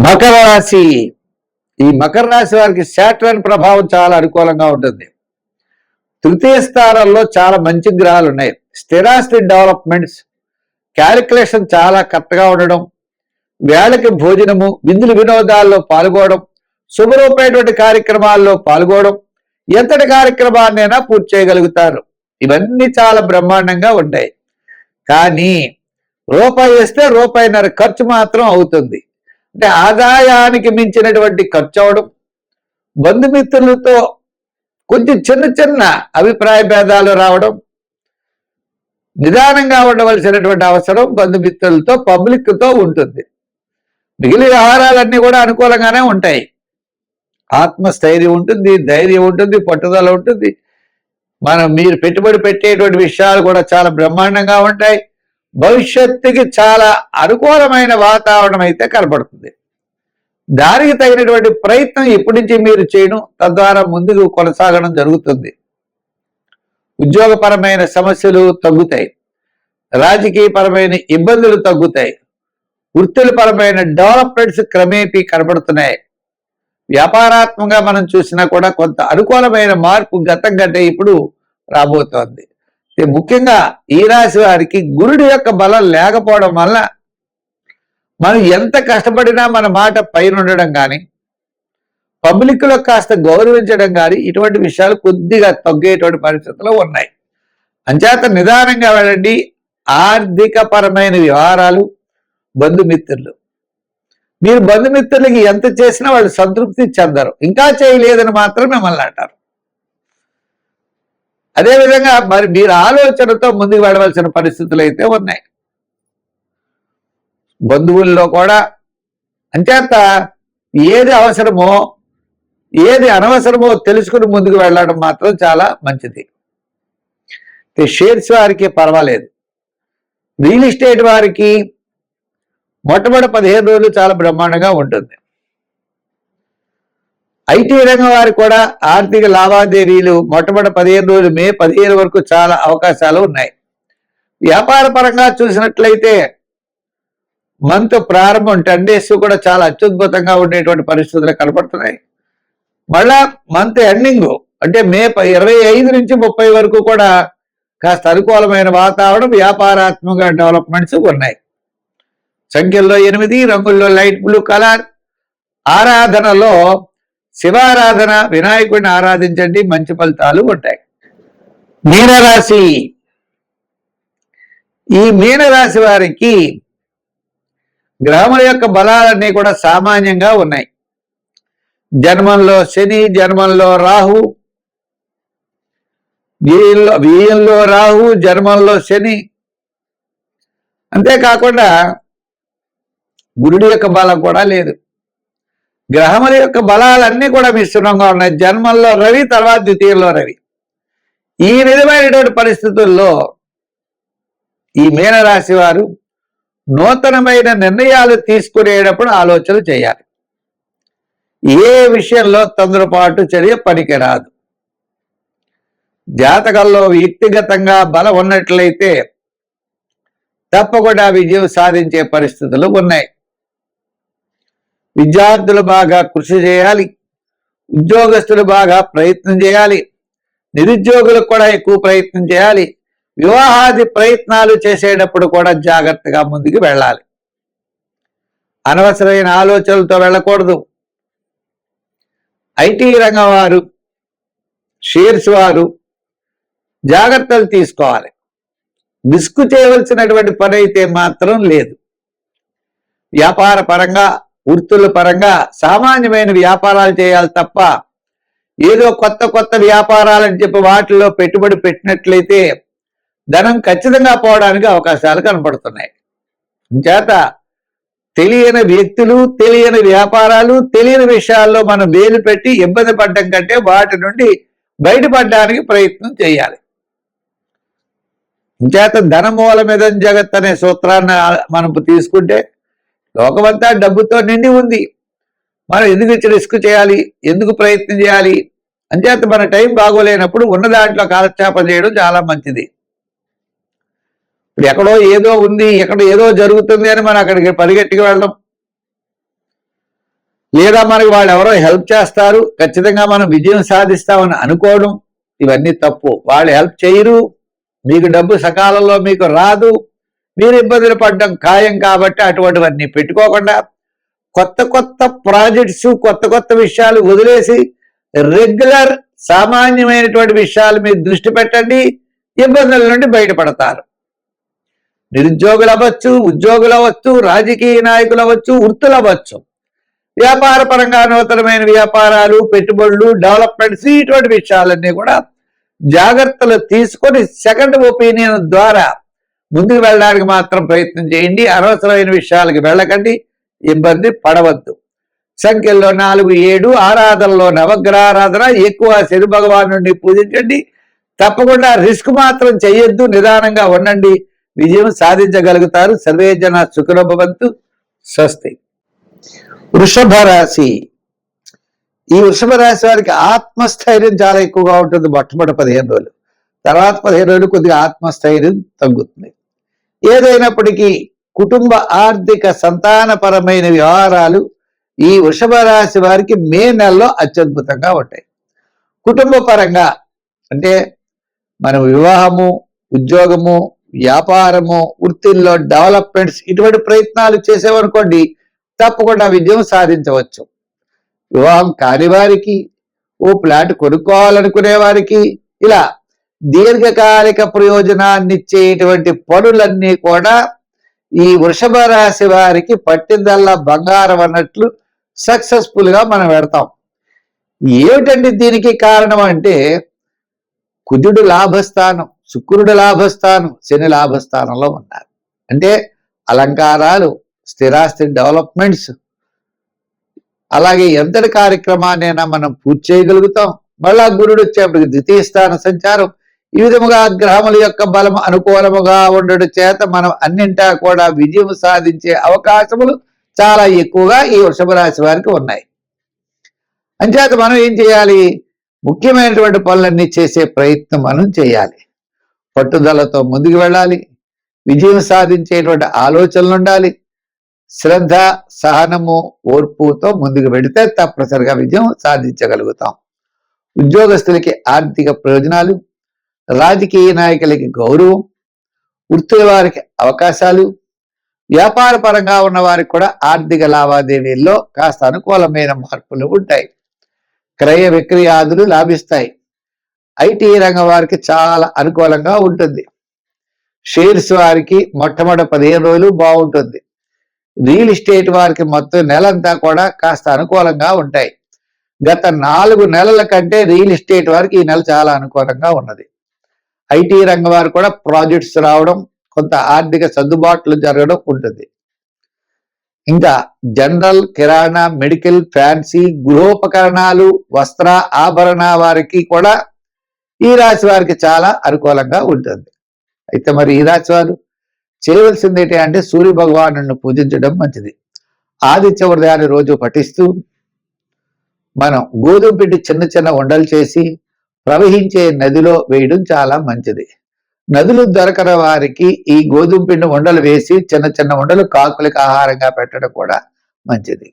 మకర రాశి. ఈ మకర రాశి వారికి శాటర్న్ ప్రభావం చాలా అనుకూలంగా ఉంటుంది. తృతీయ స్థానంలో చాలా మంచి గ్రహాలు ఉన్నాయి. స్థిరాస్తి డెవలప్మెంట్స్, క్యాలిక్యులేషన్ చాలా కరెక్ట్గా ఉండడం, వేళకి భోజనము, విందులు వినోదాల్లో పాల్గొనడం, శుభరూపమైనటువంటి కార్యక్రమాల్లో పాల్గొనడం, ఎంతటి కార్యక్రమాన్నైనా పూర్తి చేయగలుగుతారు. ఇవన్నీ చాలా బ్రహ్మాండంగా ఉంటాయి. కానీ రూపాయి వేస్తే రూపాయిన్నర ఖర్చు మాత్రం అవుతుంది. అంటే ఆదాయానికి మించినటువంటి ఖర్చు అవడం, బంధుమిత్రులతో కొంచెం చిన్న చిన్న అభిప్రాయ భేదాలు రావడం, నిదానంగా ఉండవలసినటువంటి అవసరం బంధుమిత్రులతో పబ్లిక్తో ఉంటుంది. మిగిలిన వ్యవహారాలన్నీ కూడా అనుకూలంగానే ఉంటాయి. ఆత్మస్థైర్యం ఉంటుంది, ధైర్యం ఉంటుంది, పట్టుదల ఉంటుంది. మీరు పెట్టుబడి పెట్టేటువంటి విషయాలు కూడా చాలా బ్రహ్మాండంగా ఉంటాయి. భవిష్యత్తుకి చాలా అనుకూలమైన వాతావరణం అయితే కనపడుతుంది. దానికి తగినటువంటి ప్రయత్నం ఇప్పటి నుంచి మీరు చేయడం, తద్వారా ముందుకు కొనసాగడం జరుగుతుంది. ఉద్యోగపరమైన సమస్యలు తగ్గుతాయి, రాజకీయపరమైన ఇబ్బందులు తగ్గుతాయి, వృత్తులపరమైన డెవలప్మెంట్స్ క్రమేపీ కనబడుతున్నాయి. వ్యాపారాత్మకంగా మనం చూసినా కూడా కొంత అనుకూలమైన మార్పు గతం కంటే ఇప్పుడు రాబోతోంది. ముఖ్యంగా ఈ రాశి వారికి గురుడి యొక్క బలం లేకపోవడం వల్ల మనం ఎంత కష్టపడినా మన మాట పైన ఉండడం కానీ, పబ్లిక్లో కాస్త గౌరవించడం కానీ, ఇటువంటి విషయాలు కొద్దిగా తగ్గేటువంటి పరిస్థితులు ఉన్నాయి. అంచేత నిదానంగా వెళ్ళండి. ఆర్థిక పరమైన వ్యవహారాలు, బంధుమిత్రులు, మీరు బంధుమిత్రులకి ఎంత చేసినా వాళ్ళు సంతృప్తి చెందరు. ఇంకా చేయలేదని మాత్రం మిమ్మల్ని అంటారు. అదేవిధంగా మరి మీరు ఆలోచనతో ముందుకు వెళ్ళవలసిన పరిస్థితులు అయితే ఉన్నాయి. బంధువుల్లో కూడా అంచేత ఏది అవసరమో ఏది అనవసరమో తెలుసుకుని ముందుకు వెళ్ళడం మాత్రం చాలా మంచిది. షేర్స్ వారికి పర్వాలేదు. రియల్ ఎస్టేట్ వారికి మొట్టమొదటి 15 రోజులు చాలా బ్రహ్మాండంగా ఉంటుంది. ఐటీ రంగం వారికి కూడా ఆర్థిక లావాదేవీలు మొట్టమొదటి 15 రోజులు, మే 15 వరకు చాలా అవకాశాలు ఉన్నాయి. వ్యాపార పరంగా చూసినట్లయితే మంత్ ప్రారంభం 10 days కూడా చాలా అత్యద్భుతంగా ఉండేటువంటి పరిస్థితులు కనపడుతున్నాయి. మళ్ళా మంత్ ఎండింగ్ అంటే మే 25 నుంచి 30 వరకు కూడా కాస్త అనుకూలమైన వాతావరణం, వ్యాపారాత్మక డెవలప్మెంట్స్ ఉన్నాయి. సంఖ్యల్లో 8, రంగుల్లో లైట్ బ్లూ కలర్. ఆరాధనలో శివారాధన, వినాయకుడిని ఆరాధించండి, మంచి ఫలితాలు ఉంటాయి. మీనరాశి. ఈ మీనరాశి వారికి గ్రహముల యొక్క బలాలన్నీ కూడా సామాన్యంగా ఉన్నాయి. జన్మంలో శని, జన్మంలో రాహు, వ్యయంలో రాహు, జన్మంలో శని. అంతేకాకుండా గురుడి యొక్క బలం కూడా లేదు. గ్రహముల యొక్క బలాలన్నీ కూడా మిశ్రమంగా ఉన్నాయి. జన్మంలో రవి, తర్వాత ద్వితీయంలో రవి. ఈ విధమైనటువంటి పరిస్థితుల్లో ఈ మీనరాశి వారు నూతనమైన నిర్ణయాలు తీసుకునేటప్పుడు ఆలోచన చేయాలి. ఏ విషయంలో తొందరపాటు చర్య పనికిరాదు. జాతకంలో వ్యక్తిగతంగా బలం ఉన్నట్లయితే తప్పకుండా విజయం సాధించే పరిస్థితులు ఉన్నాయి. విద్యార్థులు బాగా కృషి చేయాలి, ఉద్యోగస్తులు బాగా ప్రయత్నం చేయాలి, నిరుద్యోగులకు కూడా ఎక్కువ ప్రయత్నం చేయాలి. వివాహాది ప్రయత్నాలు చేసేటప్పుడు కూడా జాగ్రత్తగా ముందుకు వెళ్ళాలి. అనవసరమైన ఆలోచనలతో వెళ్ళకూడదు. ఐటీ రంగం వారు, షేర్స్ వారు జాగ్రత్తలు తీసుకోవాలి. రిస్క్ చేయవలసినటువంటి పని అయితే మాత్రం లేదు. వ్యాపార పరంగా, వృత్తుల పరంగా సామాన్యమైన వ్యాపారాలు చేయాలి తప్ప ఏదో కొత్త కొత్త వ్యాపారాలని చెప్పి వాటిలో పెట్టుబడి పెట్టినట్లయితే ధనం ఖచ్చితంగా పోవడానికి అవకాశాలు కనపడుతున్నాయి. చేత తెలియని వ్యక్తులు, తెలియని వ్యాపారాలు, తెలియని విషయాల్లో మనం వేలు పెట్టి ఇబ్బంది పడడం కంటే వాటి నుండి బయటపడడానికి ప్రయత్నం చేయాలి. చేత ధనమూలమిదం జగత్ అనే సూత్రాన్ని మనం తీసుకుంటే లోకమంతా డబ్బుతో నిండి ఉంది. మనం ఎందుకు రిస్క్ చేయాలి, ఎందుకు ప్రయత్నం చేయాలి? అంచేత మన టైం బాగోలేనప్పుడు ఉన్న దాంట్లో కాలక్షేపం చేయడం చాలా మంచిది. ఇప్పుడు ఎక్కడో ఏదో ఉంది, ఎక్కడ ఏదో జరుగుతుంది అని మనం అక్కడికి పరిగెట్టుకు వెళ్ళడం, లేదా మనకి వాళ్ళు ఎవరో హెల్ప్ చేస్తారు, ఖచ్చితంగా మనం విజయం సాధిస్తామని అనుకోవడం, ఇవన్నీ తప్పు. వాళ్ళు హెల్ప్ చేయరు, మీకు డబ్బు సకాలంలో మీకు రాదు, మీరు ఇబ్బందులు పడడం ఖాయం. కాబట్టి అటువంటివన్నీ పెట్టుకోకుండా కొత్త కొత్త ప్రాజెక్ట్స్, కొత్త కొత్త విషయాలు వదిలేసి రెగ్యులర్ సామాన్యమైనటువంటి విషయాలు మీరు దృష్టి పెట్టండి, ఇబ్బందుల నుండి బయటపడతారు. నిరుద్యోగులు అవ్వచ్చు, ఉద్యోగులు అవ్వచ్చు, రాజకీయ నాయకులు అవ్వచ్చు, వృత్తులు అవ్వచ్చు, వ్యాపార పరంగా నూతనమైన వ్యాపారాలు, పెట్టుబడులు, డెవలప్మెంట్స్, ఇటువంటి విషయాలన్నీ కూడా జాగ్రత్తలు తీసుకొని సెకండ్ ఒపీనియన్ ద్వారా ముందుకు వెళ్ళడానికి మాత్రం ప్రయత్నం చేయండి. అనవసరమైన విషయాలకు వెళ్ళకండి, ఇబ్బంది పడవద్దు. సంఖ్యల్లో 4, 7 ఆరాధనలో నవగ్రహారాధన, ఎక్కువ శని భగవాను పూజించండి. తప్పకుండా రిస్క్ మాత్రం చేయొద్దు, నిదానంగా ఉండండి, విజయం సాధించగలుగుతారు. సర్వే జన సుఖినో భవంతు. స్వస్తి. వృషభ రాశి. ఈ వృషభ రాశి వారికి ఆత్మస్థైర్యం చాలా ఎక్కువగా ఉంటుంది మొట్టమొదటి 15 రోజులు. తర్వాత 15 రోజులు కొద్దిగా ఆత్మస్థైర్యం తగ్గుతుంది. ఏదైనప్పటికీ కుటుంబ ఆర్థిక సంతానపరమైన వ్యవహారాలు ఈ వృషభ రాశి వారికి మే నెలలో అత్యద్భుతంగా ఉంటాయి. కుటుంబ పరంగా అంటే మన వివాహము, ఉద్యోగము, వ్యాపారము, వృత్తిల్లో డెవలప్మెంట్స్, ఇటువంటి ప్రయత్నాలు చేసేవనుకోండి తప్పకుండా విజయం సాధించవచ్చు. వివాహం కాని వారికి, ఓ ప్లాట్ కొనుక్కోవాలనుకునే వారికి, ఇలా దీర్ఘకాలిక ప్రయోజనాన్నిచ్చేటువంటి పనులన్నీ కూడా ఈ వృషభ రాశి వారికి పట్టిందల్లా బంగారం అన్నట్లు సక్సెస్ఫుల్ గా మనం పెడతాం. ఏమిటండి దీనికి కారణం అంటే కుజుడు లాభస్థానం, శుక్రుడు లాభస్థానం, శని లాభస్థానంలో ఉన్నారు. అంటే అలంకారాలు, స్థిరాస్తి డెవలప్మెంట్స్, అలాగే ఎంతటి కార్యక్రమాన్నైనా మనం పూర్తి చేయగలుగుతాం. మళ్ళా గురుడు వచ్చేప్పటికి ద్వితీయ స్థాన సంచారం, ఈ విధముగా గ్రహముల యొక్క బలం అనుకూలముగా ఉండడం చేత మనం అన్నింటా కూడా విజయం సాధించే అవకాశములు చాలా ఎక్కువగా ఈ వృషభ రాశి వారికి ఉన్నాయి. అంచేత మనం ఏం చేయాలి? ముఖ్యమైనటువంటి పనులన్నీ చేసే ప్రయత్నం మనం చేయాలి. పట్టుదలతో ముందుకు వెళ్ళాలి, విజయం సాధించేటువంటి ఆలోచనలు ఉండాలి. శ్రద్ధ, సహనము, ఓర్పుతో ముందుకు వెళితే తప్పనిసరిగా విజయం సాధించగలుగుతాం. ఉద్యోగస్తులకి ఆర్థిక ప్రయోజనాలు, రాజకీయ నాయకులకి గౌరవం, వృత్తుల వారికి అవకాశాలు, వ్యాపార పరంగా ఉన్న వారికి కూడా ఆర్థిక లావాదేవీల్లో కాస్త అనుకూలమైన మార్పులు ఉంటాయి. క్రయ విక్రయాదులు లాభిస్తాయి. ఐటీ రంగం వారికి చాలా అనుకూలంగా ఉంటుంది. షేర్స్ వారికి మొట్టమొదటి 15 రోజులు బాగుంటుంది. రియల్ ఎస్టేట్ వారికి మొత్తం నెలంతా కూడా కాస్త అనుకూలంగా ఉంటాయి. గత 4 నెలల కంటే రియల్ ఎస్టేట్ వారికి ఈ నెల చాలా అనుకూలంగా ఉన్నది. ఐటీ రంగం వారు కూడా ప్రాజెక్ట్స్ రావడం, కొంత ఆర్థిక సర్దుబాట్లు జరగడం ఉంటుంది. ఇంకా జనరల్, కిరాణా, మెడికల్, ఫ్యాన్సీ, గృహోపకరణాలు, వస్త్ర ఆభరణ వారికి కూడా ఈ రాశి వారికి చాలా అనుకూలంగా ఉంటుంది. అయితే మరి ఈ రాశి వారు చేయవలసింది ఏంటి అంటే సూర్య భగవాను పూజించడం మంచిది. ఆదిత్య హృదయాన్ని రోజు పఠిస్తూ మనం గోధుమ పిండి చిన్న చిన్న ఉండలు చేసి ప్రవహించే నదిలో వేయడం చాలా మంచిది. నదులు దొరకని వారికి ఈ గోధుమ పిండి ఉండలు వేసి చిన్న చిన్న ఉండలు కాకులకు ఆహారంగా పెట్టడం కూడా మంచిది.